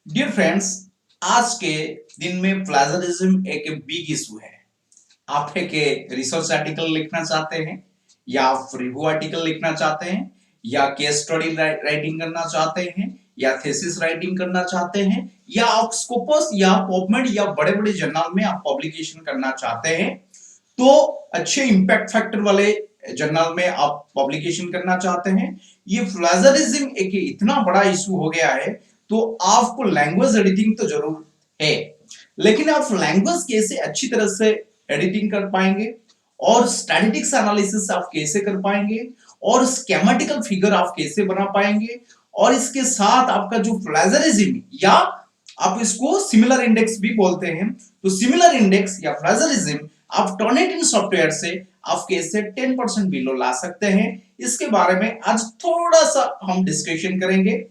Dear friends, आज के दिन में प्लेजरिज्म एक बिग इशू है। आप एक रिसर्च आर्टिकल लिखना चाहते हैं या आप रिव्यू आर्टिकल लिखना चाहते हैं या केस स्टडी राइटिंग करना चाहते हैं या थीसिस राइटिंग करना चाहते हैं या आप स्कोपस या पबमेड या बड़े-बड़े जर्नल में आप पब्लिकेशन करना चाहते हैं, तो अच्छे इंपैक्ट फैक्टर वाले जर्नल में आप पब्लिकेशन करना चाहते हैं। ये प्लेजरिज्म एक इतना बड़ा इशू हो गया है, तो आपको लैंग्वेज एडिटिंग तो जरूर है, लेकिन आप लैंग्वेज कैसे अच्छी तरह से एडिटिंग कर पाएंगे और स्टैटिस्टिक्स एनालिसिस आप कैसे कर पाएंगे और स्कीमेटिकल फिगर आप कैसे बना पाएंगे और इसके साथ आपका जो प्लेजरिज्म या आप इसको सिमिलर इंडेक्स भी बोलते हैं, तो सिमिलर इंडेक्स या प्लेजरिज्म आप टर्निटिन सॉफ्टवेयर से आप कैसे 10% बिलो ला सकते हैं, इसके बारे में आज थोड़ा सा हम डिस्कशन करेंगे।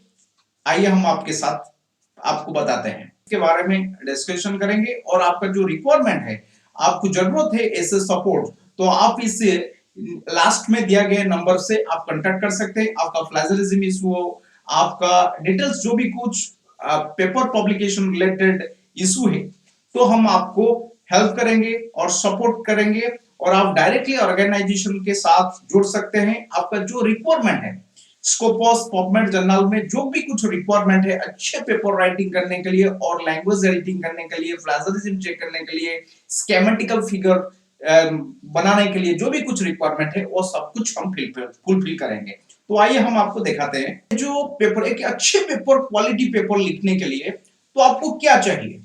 आइए हम आपके साथ आपको बताते हैं, इसके बारे में डिस्कशन करेंगे और आपका जो रिक्वायरमेंट है, आपको जरूरत है ऐसे सपोर्ट, तो आप इस लास्ट में दिया गया नंबर से आप कांटेक्ट कर सकते हैं। आपका प्लेजरिज्म इशू हो, आपका डिटेल्स जो भी कुछ पेपर पब्लिकेशन रिलेटेड इशू है, तो हम आपको हेल्प करेंगे और सपोर्ट करेंगे और आप डायरेक्टली ऑर्गेनाइजेशन के साथ जुड़ सकते हैं। आपका जो रिक्वायरमेंट है स्कोपस पबमेड जर्नल में जो भी कुछ रिक्वायरमेंट है अच्छे पेपर राइटिंग करने के लिए और लैंग्वेज एडिटिंग करने के लिए, प्लेजरिज्म चेक करने के लिए, स्कीमेटिकल फिगर बनाने के लिए जो भी कुछ रिक्वायरमेंट है वो सब कुछ हम फुलफिल करेंगे। तो आइए हम आपको दिखाते हैं जो पेपर, एक अच्छे पेपर, क्वालिटी पेपर लिखने के लिए तो आपको क्या चाहिए।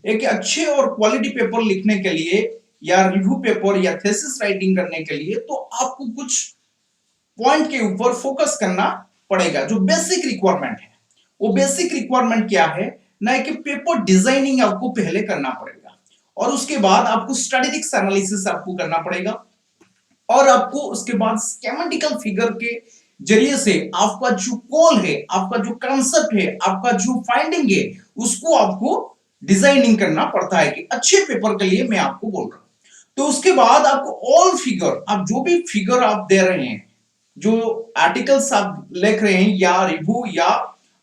एक अच्छे और क्वालिटी पेपर लिखने के लिए या रिव्यू पेपर या थीसिस राइटिंग करने के लिए तो आपको कुछ पॉइंट के ऊपर फोकस करना पड़ेगा। जो बेसिक रिक्वायरमेंट है, वो बेसिक रिक्वायरमेंट क्या है ना, कि पेपर डिजाइनिंग आपको पहले करना पड़ेगा और उसके बाद आपको स्टैटिस्टिक्स एनालिसिस आपको करना पड़ेगा और आपको उसके बाद स्कीमेटिकल फिगर के जरिए से आपका जो गोल है, आपका जो कांसेप्ट है, आपका जो फाइंडिंग है, उसको आपको डिजाइनिंग करना पड़ता है कि अच्छे पेपर के लिए मैं आपको बोल रहा हूं। तो उसके बाद आपको ऑल फिगर, आप जो भी फिगर आप दे रहे हैं, जो आर्टिकल्स आप लिख रहे हैं या रिव्यू या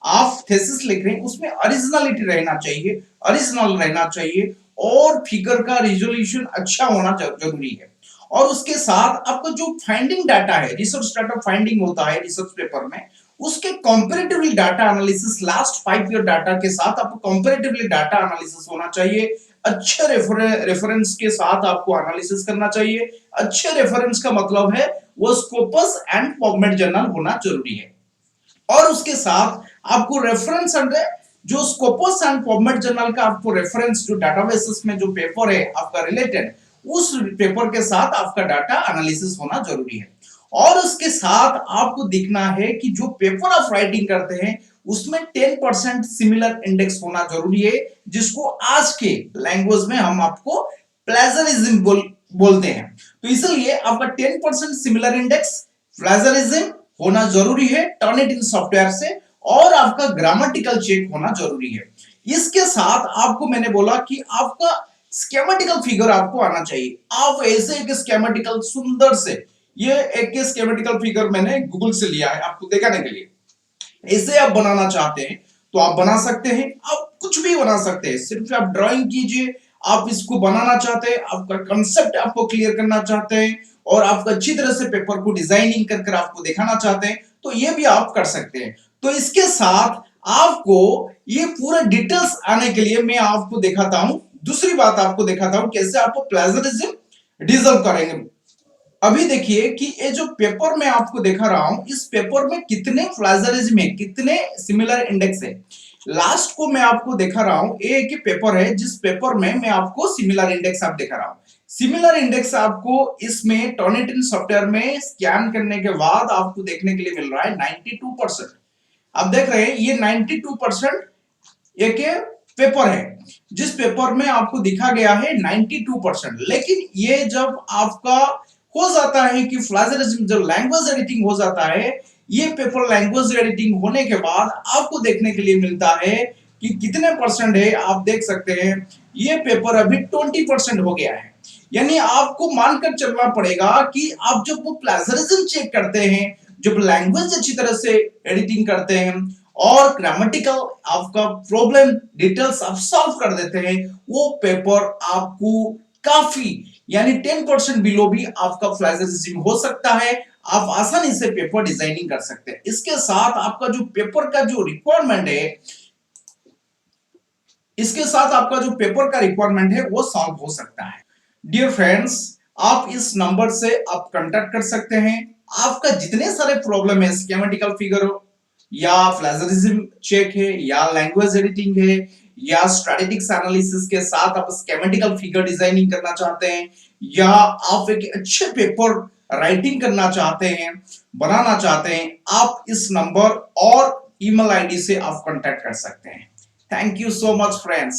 आप थीसिस लिख रहे हैं, उसमें ओरिजिनलिटी रहना चाहिए, ओरिजिनल रहना चाहिए और फिगर का रिजोल्यूशन अच्छा होना जरूरी है। और उसके साथ आपका जो फाइंडिंग डाटा है, रिसर्च डाटा फाइंडिंग होता है रिसर्च पेपर में, उसके comparatively data analysis, last 5 year data के साथ आपको कंपैरेटिवली डाटा एनालिसिस होना चाहिए। अच्छे रेफरेंस के साथ आपको एनालिसिस करना चाहिए। अच्छे रेफरेंस का मतलब है वो स्कोपस एंड पबमेड जर्नल होना जरूरी है और उसके साथ आपको रेफरेंस एंड जो स्कोपस एंड पबमेड जर्नल का आपको रेफरेंस, जो डाटाबेसेस में जो पेपर है आपका रिलेटेड, उस पेपर के साथ आपका डाटा एनालिसिस होना जरूरी है। और उसके साथ आपको दिखना है कि जो पेपर आप राइटिंग करते हैं उसमें 10% सिमिलर इंडेक्स होना जरूरी है, जिसको आज के लैंग्वेज में हम आपको प्लेजरिज्म बोलते हैं। तो इसलिए आपका 10% सिमिलर इंडेक्स, प्लेजरिज्म होना जरूरी है टर्निटिन सॉफ्टवेयर से और आपका ग्रामेटिकल चेक होना जरूरी है। इसके साथ आपको मैंने बोला कि आपका स्कीमेटिकल फिगर आपको आना चाहिए। आप ऐसे एक स्कीमेटिकल सुंदर से, ये एक स्कीमेटिकल फिगर मैंने गूगल से लिया है आपको दिखाने के लिए, ऐसे आप बनाना चाहते हैं तो आप बना सकते हैं। आप कुछ भी बना सकते हैं, सिर्फ आप ड्राइंग कीजिए। आप इसको बनाना चाहते हैं, आपका कंसेप्ट आपको क्लियर करना चाहते हैं और आप अच्छी तरह से पेपर को डिजाइनिंग कर आपको दिखाना चाहते हैं, तो ये भी आप कर सकते हैं। तो इसके साथ आपको ये पूरा डिटेल्स आने के लिए मैं आपको दिखाता हूं, दूसरी बात आपको दिखाता हूं कैसे आपको प्लेजरिज्म डिजर्व करेंगे। अभी देखिए कि ये जो पेपर मैं आपको दिखा रहा हूं, इस पेपर में कितने प्लेजरिज्म है, कितने सिमिलर इंडेक्स है। लास्ट को मैं आपको दिखा रहा हूं, एक ही पेपर है जिस पेपर में मैं आपको सिमिलर इंडेक्स आप दिखा रहा हूं। सिमिलर इंडेक्स आपको इसमें टर्निटिन सॉफ्टवेयर में स्कैन करने के बाद आपको देखने के लिए मिल रहा है 92%। आप देख रहे हैं ये 92% एक पेपर है जिस पेपर में आपको दिखा गया है 92%। लेकिन ये जब आपका हो जाता है कि प्लेजरिज्म, जब लैंग्वेज एडिटिंग हो जाता है, ये पेपर लैंग्वेज एडिटिंग होने के बाद आपको देखने के लिए मिलता है कि कितने परसेंट है। आप देख सकते हैं ये पेपर अभी 20% हो गया है। यानी आपको मानकर चलना पड़ेगा कि आप जब वो प्लेजरिज्म चेक करते हैं, जब लैंग्वेज अच्छी तरह से एडिटिंग करते हैं और ग्रामेटिकल आपका प्रॉब्लम डिटेल्स आप सॉल्व कर देते हैं, वो पेपर आपको काफी यानी 10% बिलो भी आपका प्लेजरिज्म हो सकता है। आप आसानी से पेपर डिजाइनिंग कर सकते हैं। इसके साथ आपका जो पेपर का जो रिक्वायरमेंट है, इसके साथ आपका जो पेपर का रिक्वायरमेंट है वो सॉल्व हो सकता है। डियर फ्रेंड्स, आप इस नंबर से आप कांटेक्ट कर सकते हैं। आपका जितने सारे प्रॉब्लम है, स्कीमेटिकल फिगर हो या प्लेजरिज्म चेक है या लैंग्वेज एडिटिंग है या स्ट्रैटेजिक्स एनालिसिस के साथ आप स्कीमेटिकल फिगर डिजाइनिंग करना चाहते हैं या आप एक अच्छे पेपर राइटिंग करना चाहते हैं, बनाना चाहते हैं, आप इस नंबर और ईमेल आईडी से आप कांटेक्ट कर सकते हैं। Thank you so much, friends.